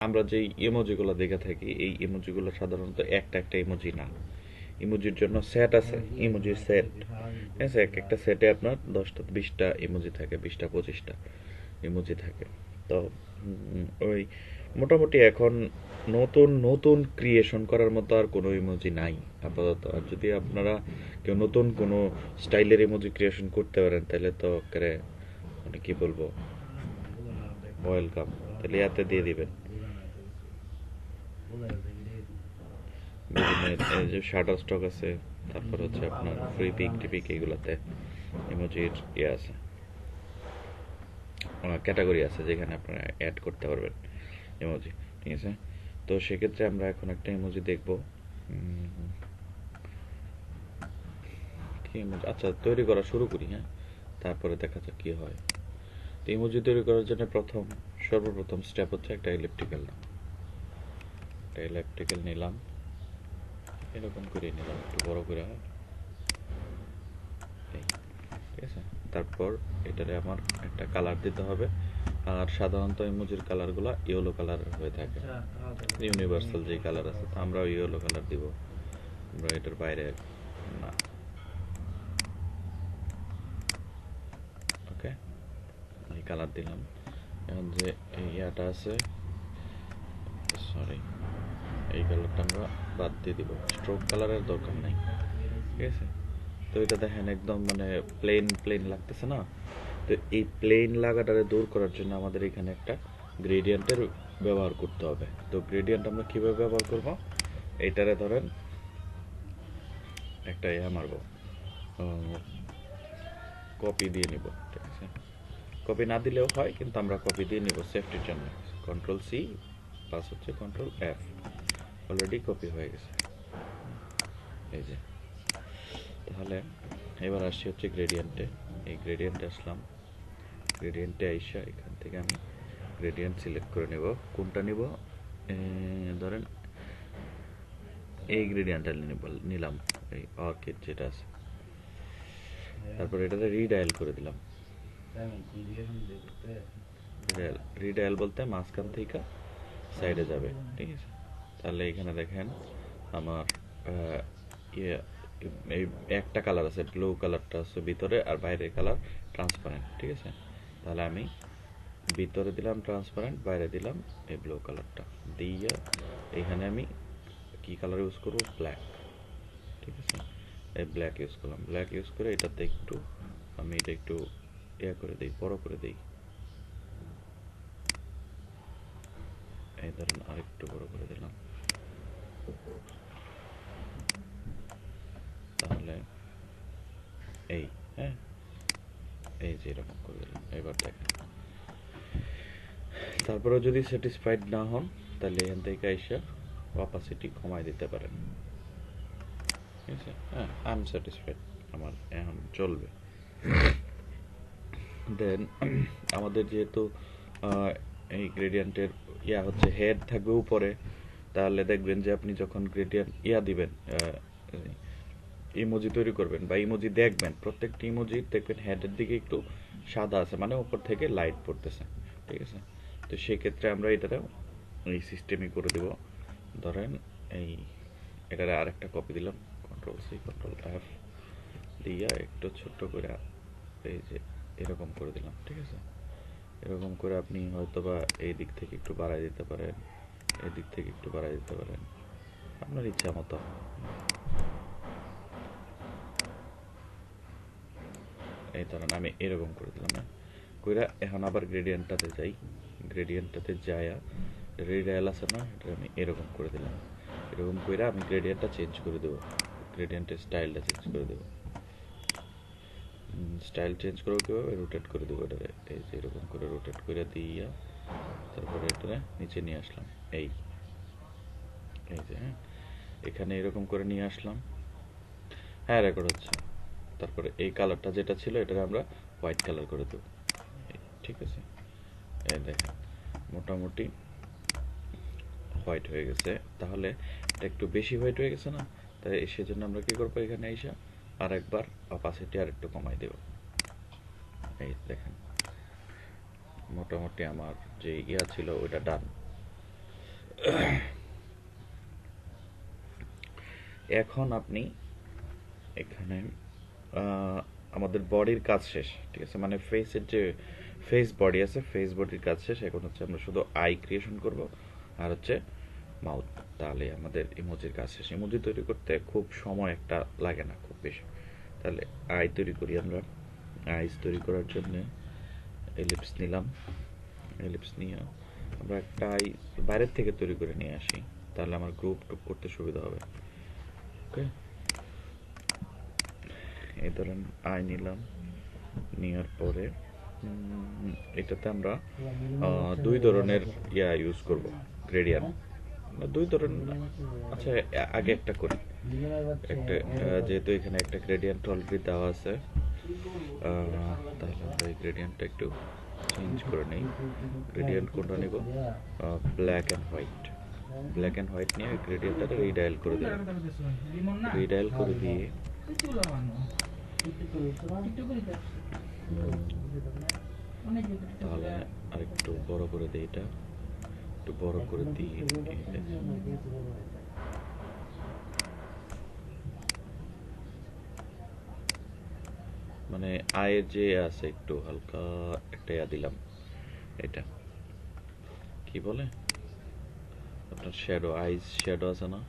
আমরা যেই ইমোজিগুলো দেখে থাকি এই ইমোজিগুলো সাধারণত একটা একটা ইমোজি না, ইমোজির জন্য সেট আছে, ইমোজির সেট। ঠিক আছে, এক একটা সেটে আপনার 10টা 20টা ইমোজি থাকে, 20টা 25টা ইমোজি থাকে। তো ওই মোটামুটি এখন নতুন নতুন ক্রিয়েশন করার মতো আর কোনো ইমোজি নাই আপাতত। আর যদি আপনারা কেউ নতুন কোনো স্টাইলের ইমোজি ক্রিয়েশন করতে পারেন তাহলে তো করে মানে কি বলবো, ওয়েলকাম, তাহলে ইয়াতে দিয়ে দিবেন বিভিন্ন এই যে শাটার স্টক আছে, তারপর হচ্ছে আপনার ফ্রি পিক টিপিক, এইগুলাতে ইমোজির ইয়ে আছে, ক্যাটাগরি আছে যেখানে আপনারা অ্যাড করতে পারবেন ইমোজি। ঠিক আছে, তো সেক্ষেত্রে আমরা এখন একটা ইমোজি দেখব। কি ইমোজি, আচ্ছা তৈরি করা শুরু করি, হ্যাঁ, তারপরে দেখা যাক কি হয়। তো ইমোজি তৈরি করার জন্য সর্বপ্রথম স্টেপ হচ্ছে একটা ইলেকট্রিক্যাল নাম। একটা ইলেকট্রিক্যাল নিলাম, এরকম করে নিলাম একটু বড় করে, এই, ঠিক আছে। তারপর এটারে আমার একটা কালার দিতে হবে, আর সাধারণত ইমোজির কালারগুলো ইয়েলো কালার হয়ে থাকে, ইউনিভার্সাল যে কালার আছে, তো আমরা ইয়েলো কালার দিব, আমরা এটার বাইরে না। ওকে, এই কালার দিলাম। এখন যে এই ইয়াটা আছে, সরি, এই কালারটা আমরা বাদ দিয়ে দিব, স্ট্রোক কালারের দরকার নাই। ঠিক আছে, তো এটা দেখেন একদম মানে প্লেন প্লেন লাগতেছে না। তো এই প্লেন লাগাটারে দূর করার জন্য আমাদের এখানে একটা গ্রেডিয়েন্টের ব্যবহার করতে হবে। তো গ্রেডিয়েন্ট আমরা কিভাবে ব্যবহার করব, এইটারে ধরেন একটা ইয়া মারবো, কপি দিয়ে নিব। ঠিক আছে, কপি না দিলেও হয়, কিন্তু আমরা কপি দিয়ে নিব সেফটির জন্য। কন্ট্রোল সি প্লাস হচ্ছে কন্ট্রোল এফ, অলরেডি কপি হয়ে গেছে। এই যে, তাহলে এবার আসছি হচ্ছে গ্রেডিয়েন্টে। এই গ্রেডিয়েন্টে আসলাম, গ্রেডিয়েন্টে আইসা এখান থেকে আমি গ্রেডিয়েন্ট সিলেক্ট করে নেব। কোনটা নিব, ধরেন এই গ্রেডিয়েন্টটা নিলাম, এই অর্কিড যেটা আছে। তারপর এটাতে রিডায়াল করে দিলাম। রিডায়াল বলতে মাঝখান থেকে সাইডে যাবে। ঠিক আছে, তাহলে এখানে দেখেন আমার ইয়ে এই একটা কালার আছে, ব্লু কালারটা আছে ভিতরে, আর বাইরের কালার ট্রান্সপারেন্ট। ঠিক আছে, তাহলে আমি ভিতরে দিলাম ট্রান্সপারেন্ট, বাইরে দিলাম এই ব্লু কালারটা দিয়ে, এখানে আমি কি কালার ইউজ করবো, ব্ল্যাক। ঠিক আছে, এই ব্ল্যাক ইউজ করলাম। ব্ল্যাক ইউজ করে এটাতে একটু আমি এটা একটু ইয়া করে দিই, বড় করে দিই, এই ধরেন আরেকটু বড় করে দিলাম। তাহলে এই, হ্যাঁ, এই যে এরকম করে দিলাম। এবার দেখেন, তারপরে যদি স্যাটিসফাইড না হন তাহলে এখান থেকে এসে অপাসিটি কমাই দিতে পারেন। ঠিক আছে, হ্যাঁ, আই এম স্যাটিসফাইড, আমার এখন চলবে। দেন আমাদের যেহেতু এই গ্রেডিয়েন্টের ইয়া হচ্ছে হেড থাকবে উপরে, তাহলে দেখবেন যে আপনি যখন গ্রেডিয়েন্ট ইয়া দিবেন, ইমোজি তৈরি করবেন বা ইমোজি দেখবেন, প্রত্যেকটি ইমোজি দেখবেন হেডের দিকে একটু সাদা আছে, মানে উপর থেকে লাইট পড়তেছে। ঠিক আছে, তো সেক্ষেত্রে আমরা এটাতে এই সিস্টেমই করে দেব। ধরেন এই এটারে আরেকটা কপি দিলাম, কন্ট্রোল সি কন্ট্রোল এফ দিয়া একটু ছোট্ট করে এই যে এরকম করে দিলাম। ঠিক আছে, এরকম করে আপনি হয়তো বা এই দিক থেকে একটু বাড়াই দিতে পারেন, এই দিক থেকে একটু বাড়াই দিতে পারেন, আপনার ইচ্ছা মতো। এই ধরেন আমি এরকম করে দিলাম, হ্যাঁ, কইরা এখন আবার গ্রেডিয়েন্টটাতে যাই, গ্রেডিয়েন্টটাতে যাইয়া রিডায়াল আছে না, এটা আমি এরকম করে দিলাম। এরকম কইরা আমি গ্রেডিয়েন্টটা চেঞ্জ করে দেবো, গ্রেডিয়েন্টের স্টাইলটা চেঞ্জ করে দেবো। স্টাইল চেঞ্জ করবো কীভাবে, রোটেট করে দেবো এটারে, এই যে এরকম করে রোটেট করে দিয়া তারপরে এটা নিচে নিয়ে আসলাম, এই এই যে, হ্যাঁ, এখানে এরকম করে নিয়ে আসলাম। হ্যাঁ, রেকর্ড হচ্ছে। তারপরে এই কালারটা যেটা ছিল এটাকে আমরা হোয়াইট কালার করে দেবো। ঠিক আছে, এই দেখেন মোটামুটি হোয়াইট হয়ে গেছে। তাহলে এটা একটু বেশি হোয়াইট হয়ে গেছে না, তাই সেজন্য আমরা কি করবো, এখানে এসে আর একবার অপাসিটি আর একটু কমাই দেব। এই দেখেন মোটামুটি আমার যে ইয়া ছিল ওইটা ডান। এখন আপনি এখানে আমাদের বডির কাজ শেষ, ঠিক আছে, মানে ফেসের যে ফেস বডি আছে, ফেস বডির কাজ শেষ। এখন হচ্ছে আমরা শুধু আই ক্রিয়েশন করব আর হচ্ছে মাউথ, তাহলে আমাদের ইমোজির কাজ শেষ। ইমোজি তৈরি করতে খুব সময় একটা লাগে না খুব বেশি। তাহলে আই তৈরি করি আমরা। আইস তৈরি করার জন্য এলিপস নিলাম। এলিপস নিয়ে আমরা একটা আই বাইরের থেকে তৈরি করে নিয়ে আসি, তাহলে আমার গ্রুপ টুপ করতে সুবিধা হবে। ওকে, এই ধরেন আই নিলাম, নেওয়ার পরে এটাতে আমরা দুই ধরনের ইউজ করব, গ্রেডিয়ান্ট দুই ধরনের। আচ্ছা, আগে একটা করি, একটা যেহেতু এখানে একটা গ্রেডিয়েন্ট অলরেডি দেওয়া আছে, তাহলে আমরা এই গ্রেডিয়েন্টটা একটু চেঞ্জ করে নিই। গ্রেডিয়েন্ট কোনটা নিব? Black and white. Black and white নিয়ে গ্রেডিয়েন্টটা রিডায়াল করে দেব। রিডায়াল করে দিয়ে তাহলে আরেকটু বড় করে দিই, এটা একটু বড় করে দিয়ে মানে আয়ের যে আছে একটু হালকা একটা দিলাম। এটা কি বলে আপনার শ্যাডো, আইস শ্যাডো আছে না,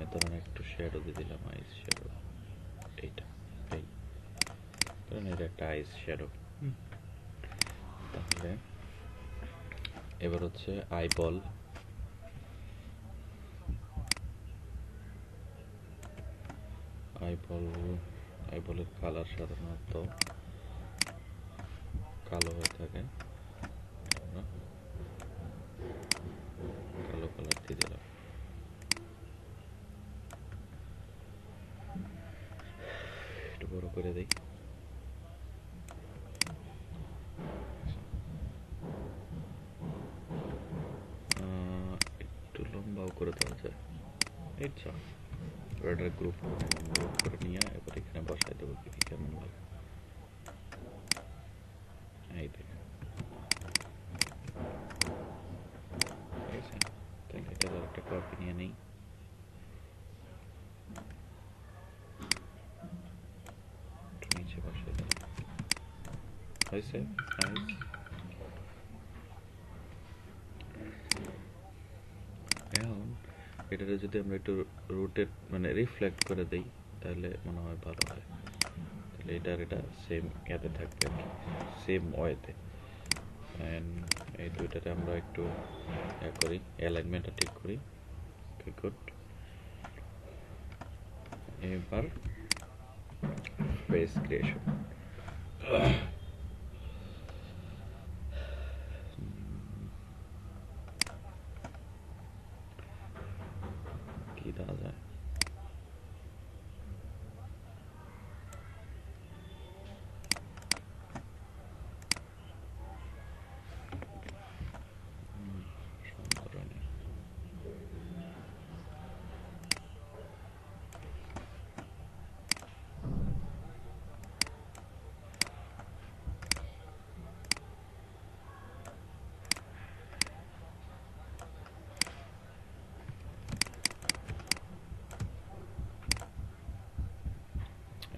এ ধরনের একটু শ্যাডো দিয়ে দিলাম, আইস শ্যাডো। এইটা এই ধরেন এটা একটা আইস শ্যাডো। তাহলে এবার হচ্ছে আইবল। আইবলের কালার সাধারণত কালো হয়ে থাকে, কালো কালার দিয়ে দিলাম। একটু বড় করে দিই। একটু লম্বাও করে দেওয়া যায়। আচ্ছা, এটা গ্রুপ করে নিয়ে এবার এখানে বসাই দেবো, কি কেমন লাগে। এই দেখেন, ঠিক আছে। তাহলে এটা একটা কপি নিয়ে নেই। নিচে বসাই দিলাম, হয়েছে। এখন এটাতে যদি আমরা একটু রোটেট মানে রিফ্লেক্ট করে দিই, তাহলে মনে হয় ভালো হয়। তাহলে এটা সেম ইয়াতে থাকবে আর কি, সেম ওয়েতে। এই দুইটাতে আমরা একটু করি, অ্যালাইনমেন্টটা ঠিক করি। গুড। এবার ফেস ক্রিয়েশন। কি দেওয়া যায়?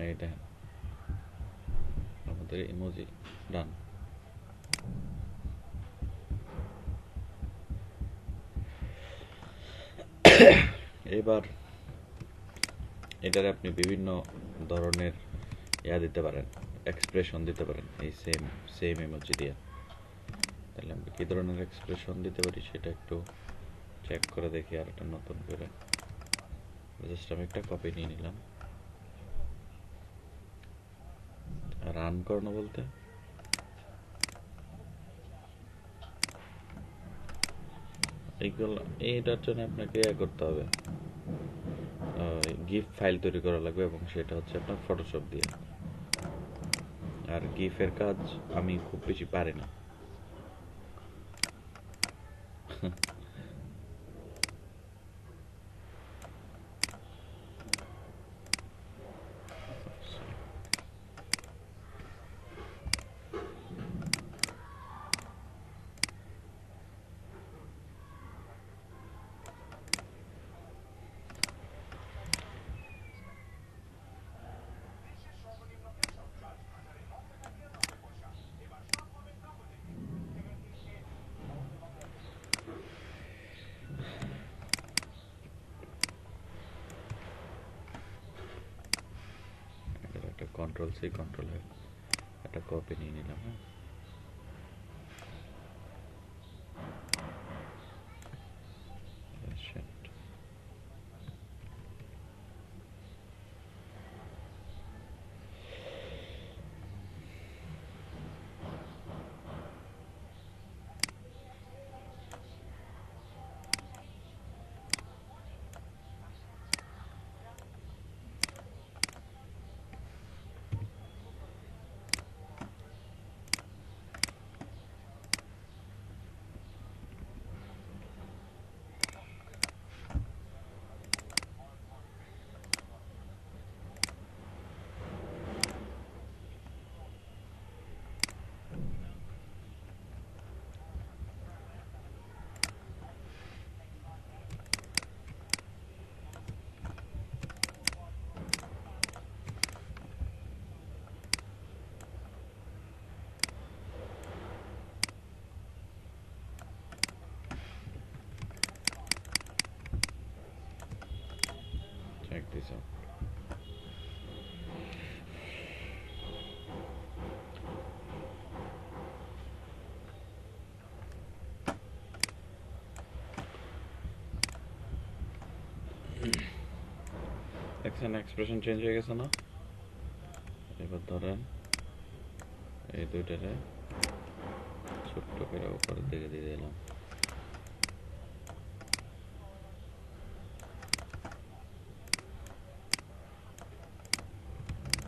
এইটা আমাদের ইমোজি ডান। এবার এটারে আপনি বিভিন্ন ধরনের দিতে পারেন, এক্সপ্রেশন দিতে পারেন এই সেম ইমোজি দিয়ে। তাহলে আমরা কি ধরনের এক্সপ্রেশন দিতে পারি সেটা একটু চেক করে দেখি আর একটা নতুন করে। জাস্ট আমি একটা কপি নিয়ে নিলাম। রান করানো বলতে এইগুলো, এইটার জন্য আপনাকে করতে হবে, গিফ ফাইল তৈরি করা লাগবে, এবং সেটা হচ্ছে আপনার ফটোশপ দিয়ে। আর গিফের কাজ আমি খুব বেশি পারি না। Ctrl-C Ctrl-F একটা কপি নিয়ে নিলাম। হ্যাঁ, check this out. দেখছেন এক্সপ্রেশন চেঞ্জ হয়ে গেছে না? এবার ধরেন এই দুইটারে ছোট্ট করে উপরের দিকে দিয়ে দিলাম।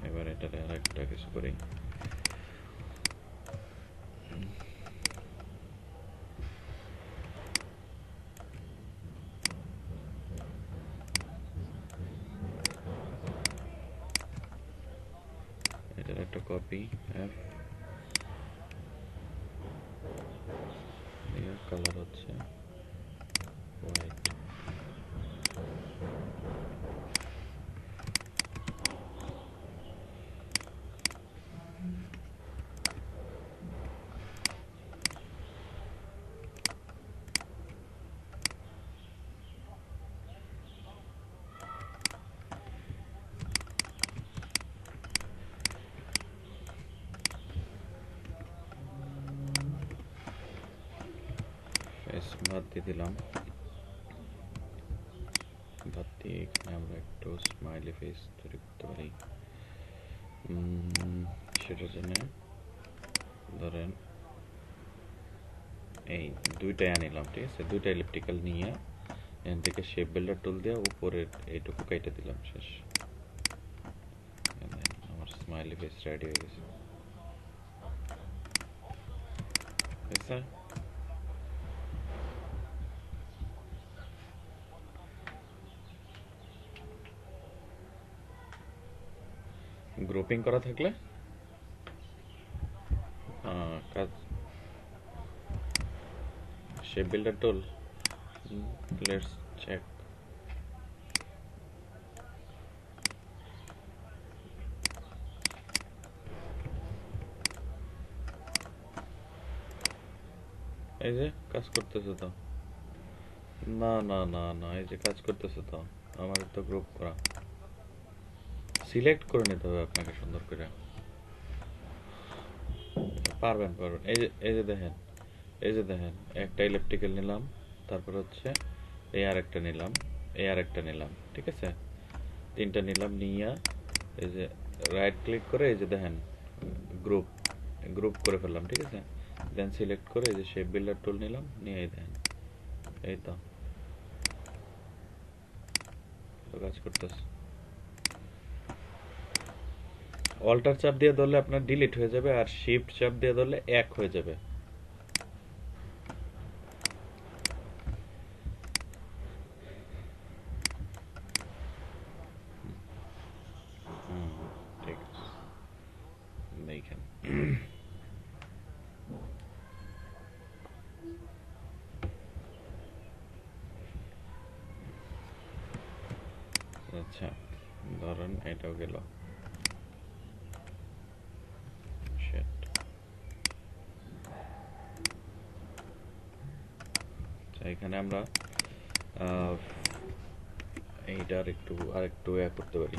এবার এটারে আর একটা কিছু করি। এটার একটা কপি F, এর কালার হচ্ছে হোয়াইট। ফেস বাদ দিয়ে দিলাম, বাদ দিয়ে এখানে আমরা একটু স্মাইলি ফেস তৈরি করতে পারি। সেটার জন্য ধরেন এই দুইটাই আনিলাম, ঠিক আছে? দুইটা ইলেকট্রিক্যাল নিয়ে এখান থেকে শেপ বিল্ডার টুল দিয়ে উপরের এইটুকু কেটে দিলাম, শেষ। আমার স্মাইলি ফেস রেডি হয়ে গেছে, ঠিক আছে? গ্রুপিং করা থাকলে কাজ shape builder tool, let's check. এই যে কাজ করতেছে তো, না না না না, এই যে কাজ করতেছে তো। আমার তো গ্রুপ করা, সিলেক্ট করে নিতে হবে আপনাকে সুন্দর করে। পারবেন পারবেন। এই যে দেখেন, এই যে দেখেন, একটা ইলেকট্রিক্যাল নিলাম, তারপর হচ্ছে এই আরেকটা নিলাম, এই আরেকটা নিলাম, ঠিক আছে? তিনটা নিলাম, নিয়ে এই যে রাইট ক্লিক করে এই যে দেখেন গ্রুপ, গ্রুপ করে ফেললাম, ঠিক আছে? দেন সিলেক্ট করে এই যে শেপ বিল্ডার টুল নিলাম, নিয়ে এই দেখেন, এই তো কাজ করতেছে। অল্টার চাপ দিয়ে ধরলে আপনার ডিলিট হয়ে যাবে, আর শিফট চাপ দিয়ে ধরলে এক হয়ে যাবে। ঠিক আছে, দেখেন। আচ্ছা, ধরেন এটাও গেল। এখানে আমরা এইটা আরেকটু করতে পারি।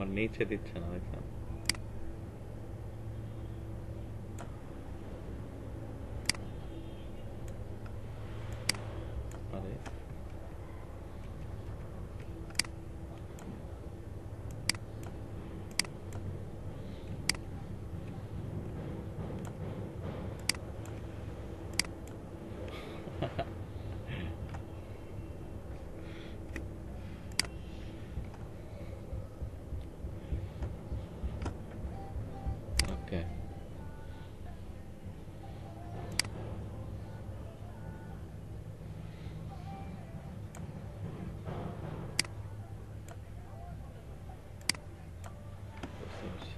আমার নিচে দিচ্ছে না, দেখছেন? আরে ওকে, বুঝতে পারছি।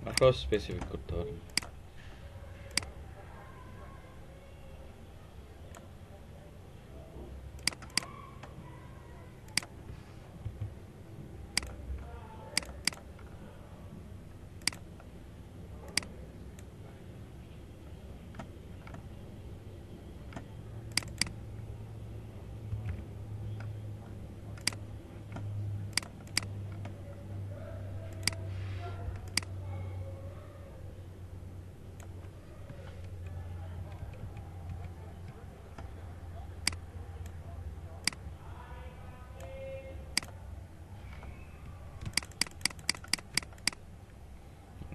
আরো স্পেসিফিক করতে পারেন।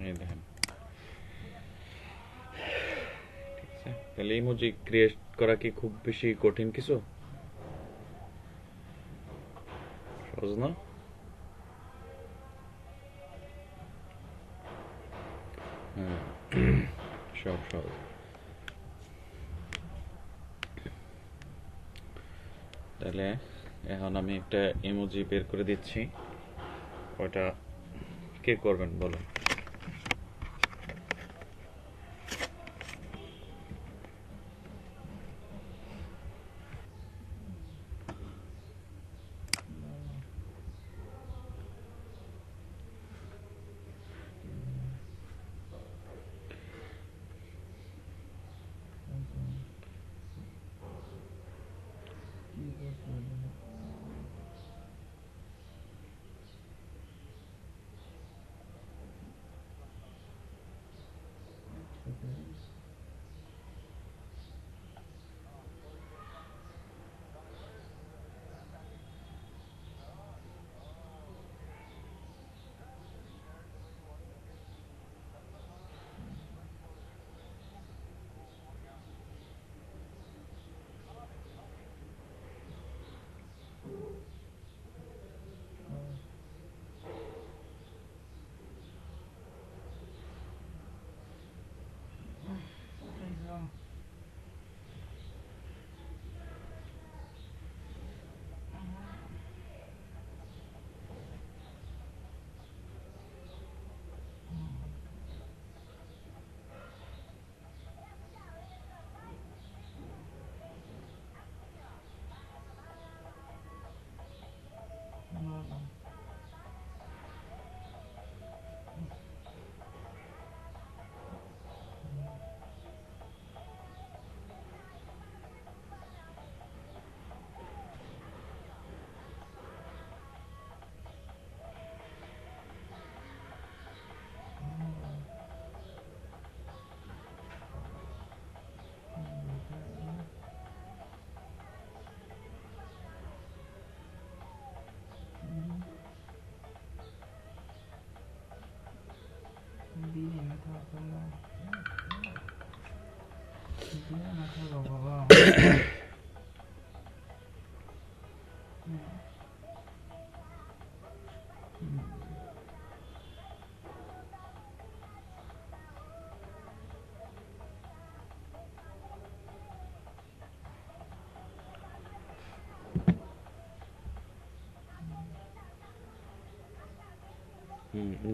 এই দেখেন, ঠিক আছে? তাহলে ইমোজি ক্রিয়েট করা কি খুব বেশি কঠিন কিছু? সহজ না? হ্যাঁ, সব সহজ। তাহলে এখন আমি একটা ইমোজি বের করে দিচ্ছি, ওটা কে করবেন বলো?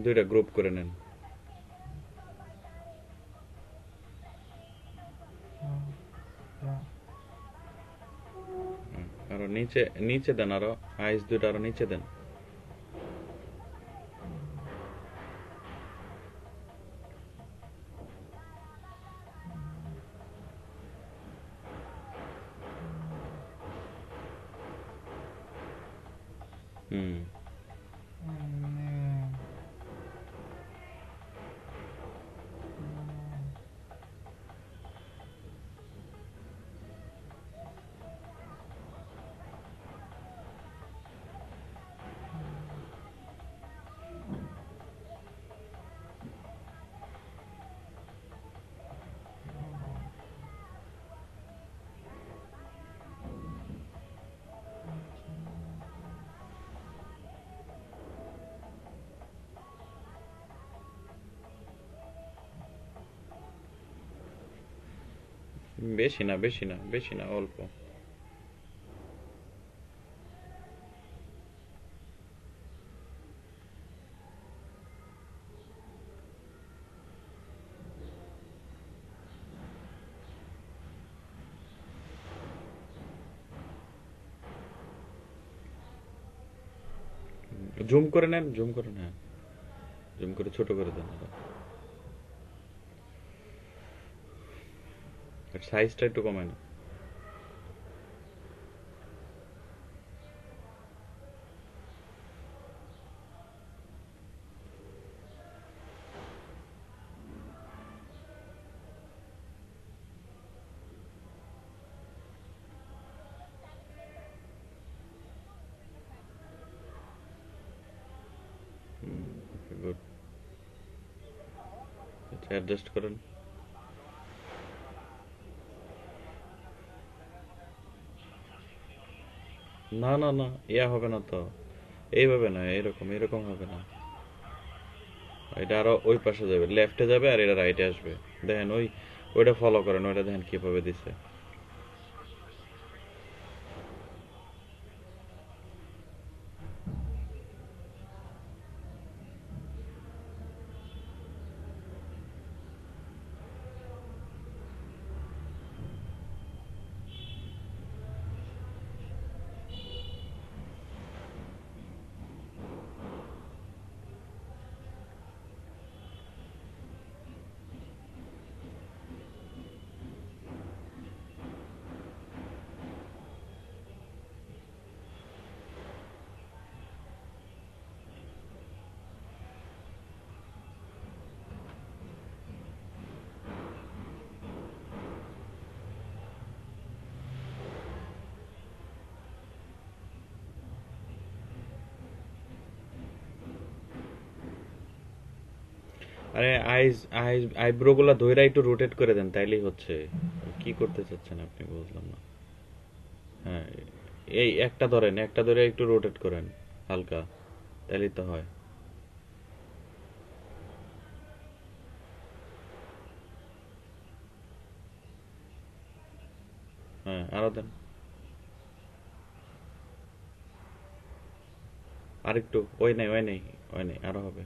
দুইটা গ্রুপ করে নেন। আরো নিচে নিচে দেন, আরো আইস দুইটা আরো নিচে দেন। হুম বেশি না, বেশি না, বেশি না, অল্প। জুম করে নেন, জুম করে নেন, জুম করে ছোট করে দেন আরো। সাইজটা একটু কমায় না। গুড। আচ্ছা, অ্যাডজাস্ট করেন। না না না, ইয়া হবে না তো, এইভাবে না, এরকম এরকম হবে না। এটা আরো ওই পাশে যাবে, লেফটে যাবে, আর এটা রাইটে আসবে। দেখেন ওইটা ফলো করেন, ওইটা দেখেন কিভাবে দিছে। আরে আইজ আইজ আইব্রো গুলা ধইরা একটু রোটেট করে দেন, তাইলেই হচ্ছে। কি করতে চাচ্ছেন আপনি, বুঝলাম না। হ্যাঁ, এই একটা ধরেন, একটা ধরে একটু রোটেট করেন হালকা, তাইলেই তো হয়। হ্যাঁ, আরো দেন। আরেকটু, ওই নেই, ওই নেই, ওই নেই, আরো হবে।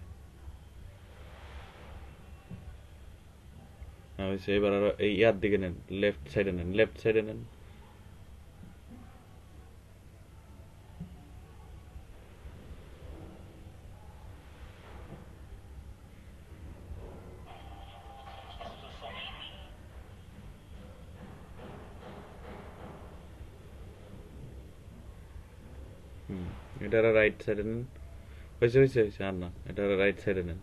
হ্যাঁ, হয়েছে। এবার আরো এই ইয়ার দিকে নেন, লেফট সাইডে নেন, লেফট সাইডে নেন। হুম, এটা আরো রাইট সাইডে নেন। হয়েছে হয়েছে হয়েছে, আর না, এটা আরো রাইট সাইডে নেন।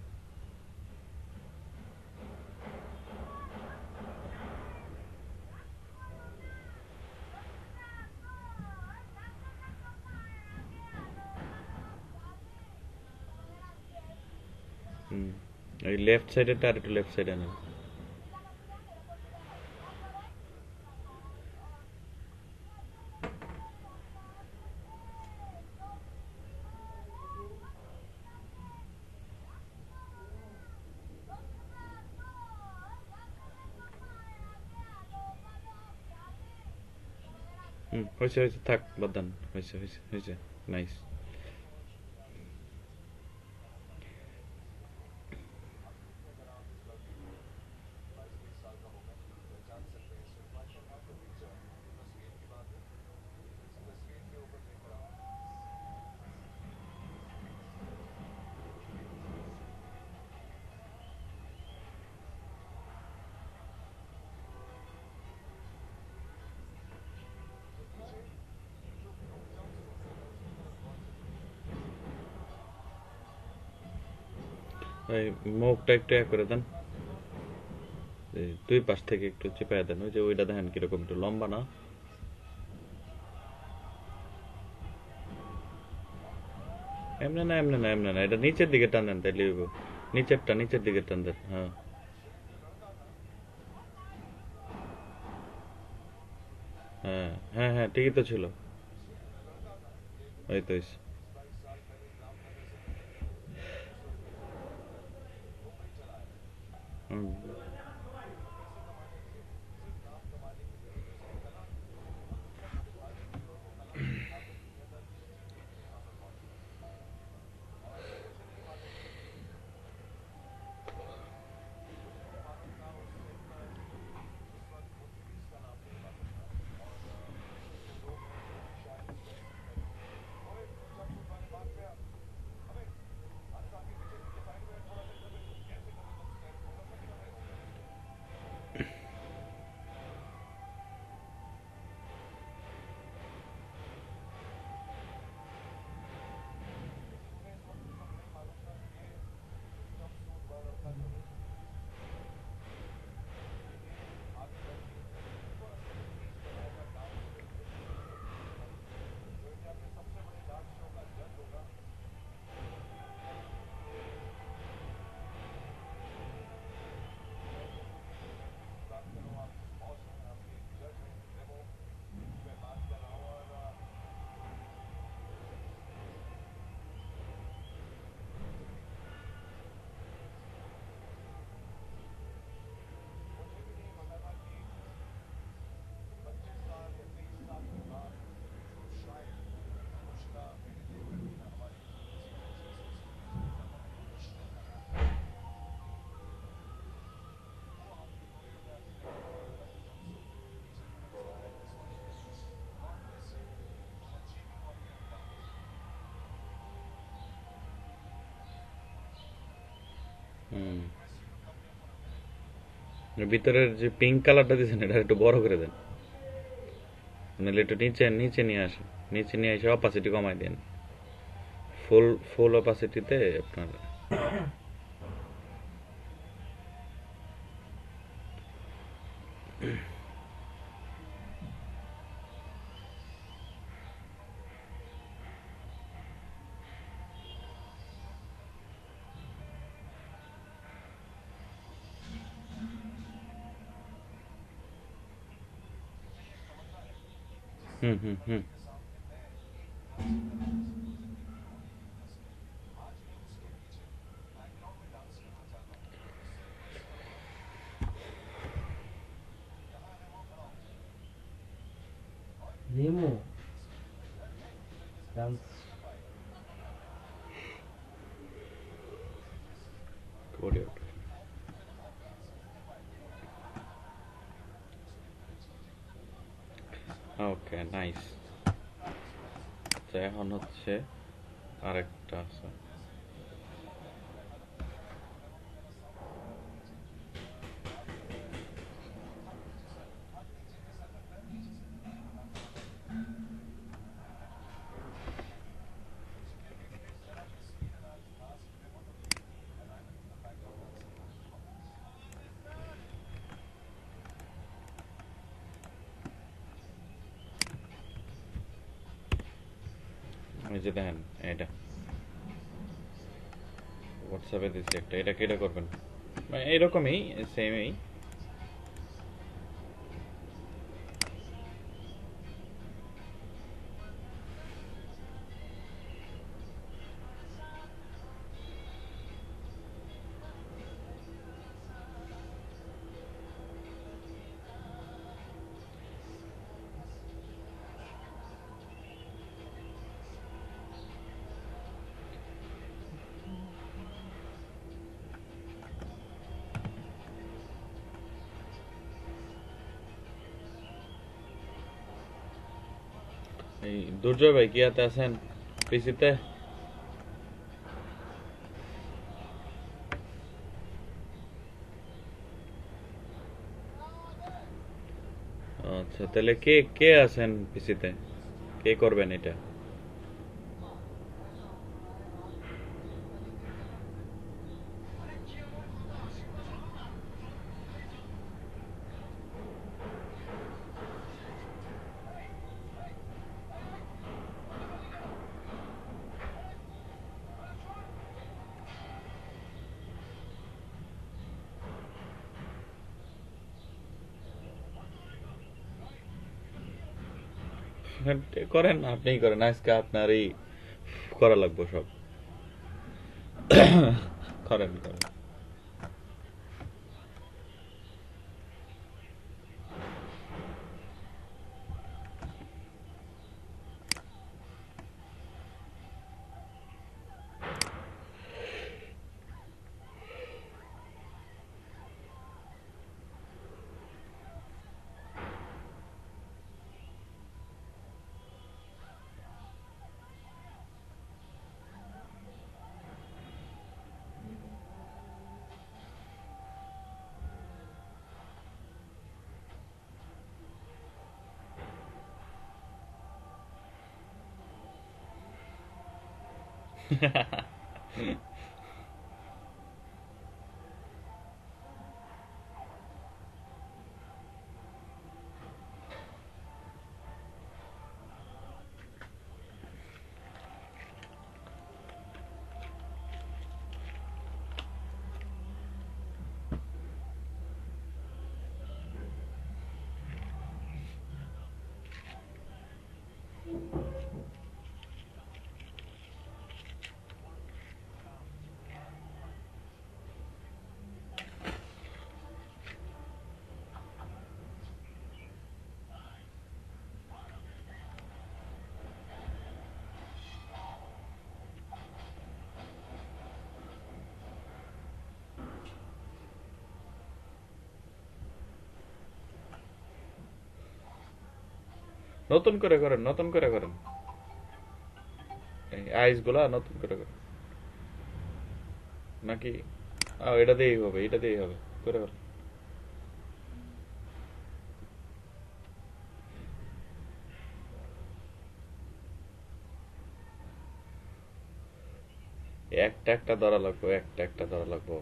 হুম, এই লেফট সাইডেরটা আর একটু লেফট সাইডে নেন। হুম, হয়েছে হয়েছে, থাক, বাদ দেন। হয়েছে হয়েছে হয়েছে। নাইস। এই মুখটা একটু করে দেন, দুই পাশ থেকে একটু চিপায় দেন। ওই যে ওইটা দেখেন কিরকম একটু লম্বা না? এমনি না, এমনি না, এমনি না, এটা নিচের দিকে টান দেন, তাইলে হইব। নিচেরটা নিচের দিকে টান দেন, হ্যাঁ। হ্যাঁ হ্যাঁ হ্যাঁ, ঠিকই তো ছিল। ওই তো হইছে। হুম। হুম। ভিতরের যে পিঙ্ক কালারটা দিয়েছেন এটা একটু বড় করে দেন, নাহলে একটু নিচে নিচে নিয়ে আসেন। নিচে নিয়ে এসে অপাসিটি কমাই দেন, ফুল ফুল অপাসিটিতে আপনার। হুম হুম হুম। রিমু ডান্স করে ওঠে। ওকে, নাইস। তো এখন হচ্ছে আরেকটা আছে। এই যে দেখেন, এটা হোয়াটসঅ্যাপে দিচ্ছি একটা, এটা কেটে করবেন মানে এরকমই, সেমই। এই দুর্জয় ভাই কি হাতে আছেন পিসিতে? আচ্ছা, তাহলে কে কে আছেন পিসিতে, কে করবেন এটা? করেন, আপনিই করেন, আজকে আপনারই করা লাগবে সব। করেন করেন। নতুন করে করেন, নতুন করে করেন, এই আইস গুলা নতুন করে করেন নাকি? এটা দিয়েই হবে, এটা দিয়েই হবে, করে করেন। একটা একটা ধরা লাগবো, একটা একটা ধরা লাগবো।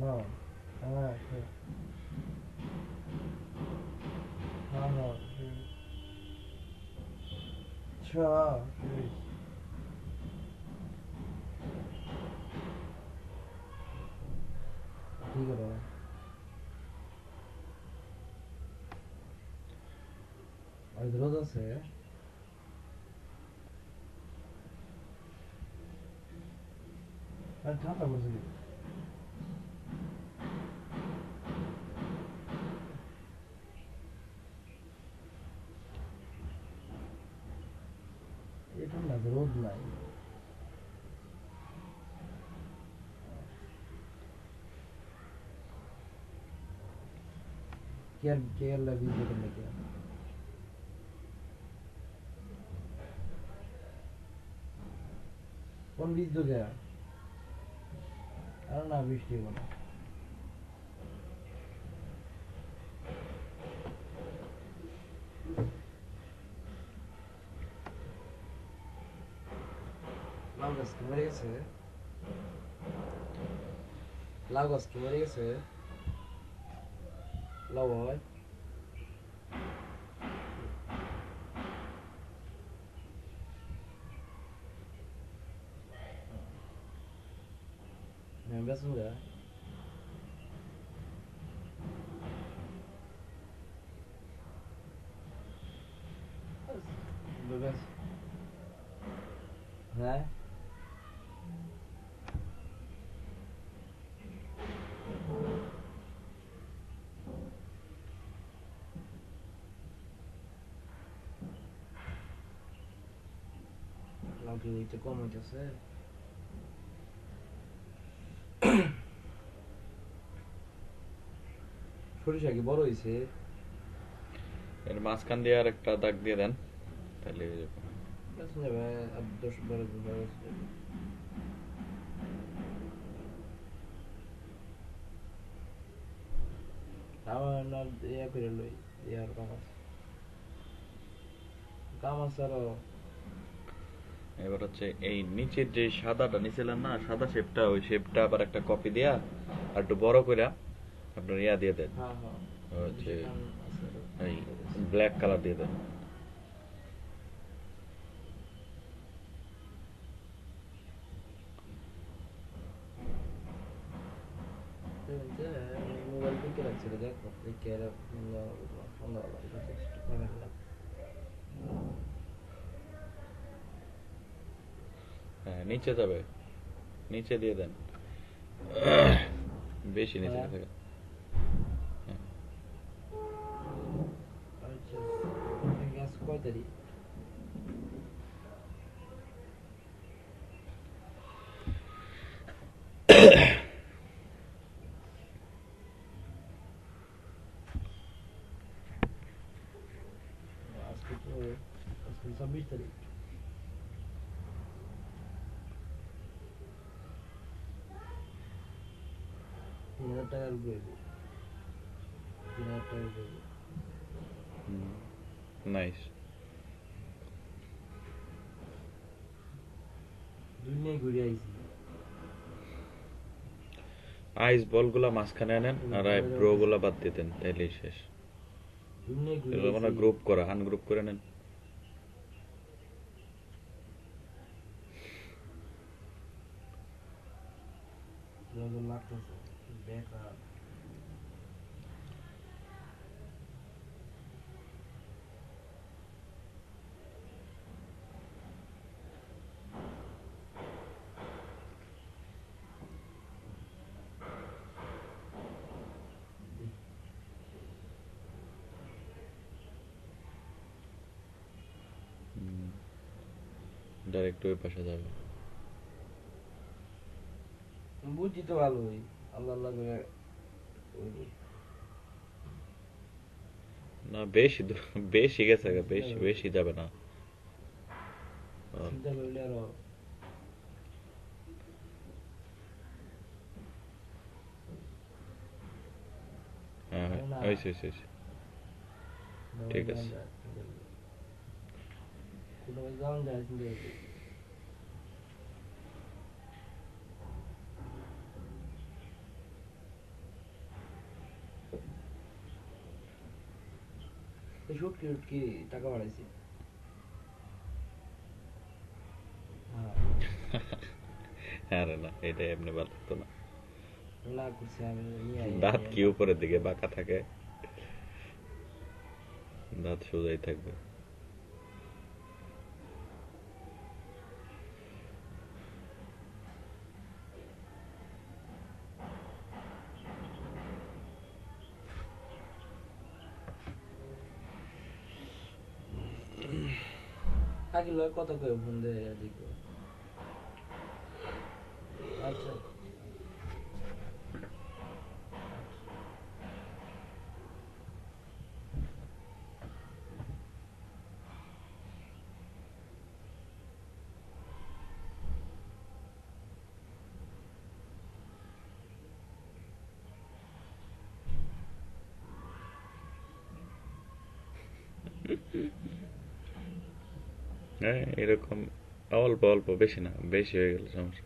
No. Ah, okay. No, no. Sure. ঠিক আছে আজ রোদ আছে আর ঠান্ডা পড়ছে কি এই ঠান্ডা রোদ নাই কেয়ার ভিডিও করলে কে কোন ভিডিও কে আর না বৃষ্টি হবে না লাউ গাছ কি মরে গেছে লাউ গাছ কি মরে গেছে লাউ হয় বেসন গা হ্যাঁ লাউ কি হইতে কম হইতেছে সরিষা কি বড় হইছে এর মাঝখান দিয়ে আর একটা দাগ দিয়ে দেন, তাহলে হয়ে যাবে। বেসন যাবে আর 10-12 দিন আমার না ইয়া করে লই ইয়ার কামাস আরো এবার হচ্ছে এই নিচের যে সাদাটা নিছিলেন না, সাদা শেপটা, ওই শেপটা আবার একটা কপি দিয়া আর একটু বড় করে আপনার ইয়া দিয়ে দেন, হ্যাঁ হ্যাঁ হচ্ছে এই ব্ল্যাক কালার দিয়ে দেন। মোবাইল দিকে রাখছিল দেখো দেখে এরা সন্ধ্যাবেলা একটু কমে গেলাম। হ্যাঁ নিচে যাবে, নিচে দিয়ে দেন, বেশি নিচে হ্যাঁ। গেছে। হ্যাঁ, আচ্ছা গ্যাস কয় তারিখ? আজকে তো আজকে 26 তারিখ। 3,000 টাকার উপরে 3,000 টাকার উপরে নাইস। দুনিয়ায় ঘুরে আইছি। আইস বল গুলা মাঝখানে আনেন আর ব্রো গুলা বাদ দিয়ে দেন, তাইলেই শেষ। দুনিয়ায় ঘুরে এগুলো মানে আইছি। গ্রুপ করা, আনগ্রুপ করে নেন। নজর লাগতেছে বেকার। ডাইরেক্ট ওই পাশে যাবে। বুদ্ধি তো ভালোই, আল্লাহ আল্লাহ করে ওই না বেশি বেশি গেছে গা, বেশি বেশি যাবে না। চিন্তা করলে আরো হ্যাঁ হ্যাঁ, না। হয়েছে হয়েছে হয়েছে। ঠিক আছে। কোনো যাওয়া যায় চিন্তা করলে। এই শুটকি উটকি টাকা বাড়াইছি। হ্যাঁ হ্যাঁ রে না, এটা এমনি ভালো লাগতো না। না করছি আমি নিয়ে আই দাঁত কি উপরের দিকে বাঁকা থাকে? দাঁত সোজাই থাকবে। থাকিল কত করে ফোন দিয়ে দেখবো। আচ্ছা হ্যাঁ এরকম অল্প অল্প, বেশি না, বেশি হয়ে গেলে সমস্যা।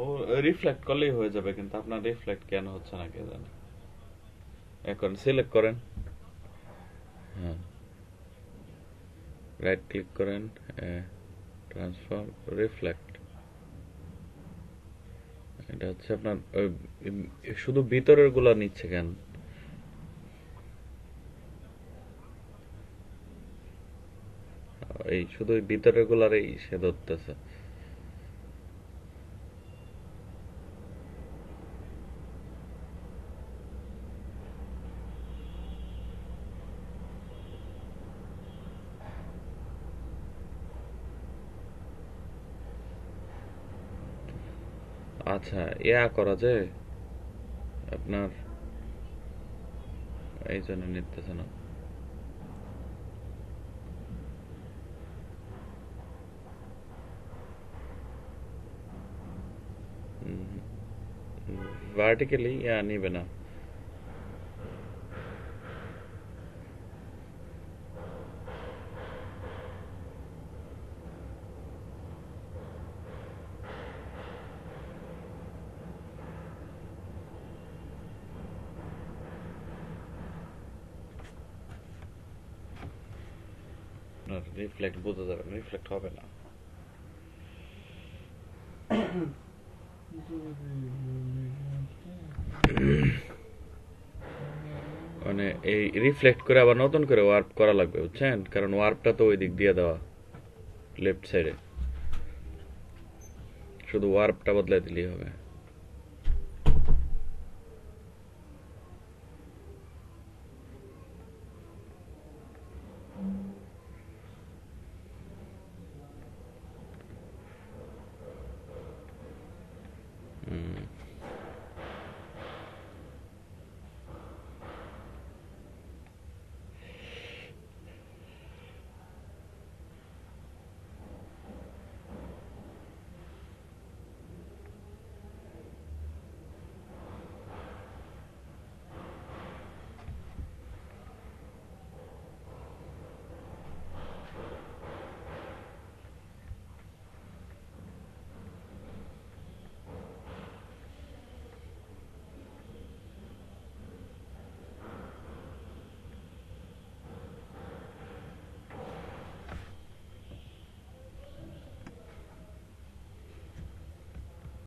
ও রিফ্লেক্ট করলেই হয়ে যাবে, কিন্তু আপনার রিফ্লেক্ট কেন হচ্ছে না কে জানে। এখন সিলেক্ট করেন, হ্যাঁ, রাইট ক্লিক করেন, ট্রান্সফর্ম রিফ্লেক্ট। এটা হচ্ছে আপনার শুধু ভিতরের গুলা নিচ্ছে কেন? এই শুধু ভিতরের গুলার এই সে ধরতেছে। আচ্ছা, ইয়া করা যায় আপনার, এই জন্য নিতেছে না। ভার্টিক্যালি ইয়া নিবে না। রিফ্লেক্ট বোঝা যাবে না, রিফ্লেক্ট হবে না। মানে এই রিফ্লেক্ট করে আবার নতুন করে ওয়ার্প করা লাগবে, বুঝছেন? কারণ ওয়ার্পটা তো ওই দিক দিয়ে দেওয়া, লেফট সাইডে, শুধু ওয়ার্পটা বদলাই দিলেই হবে।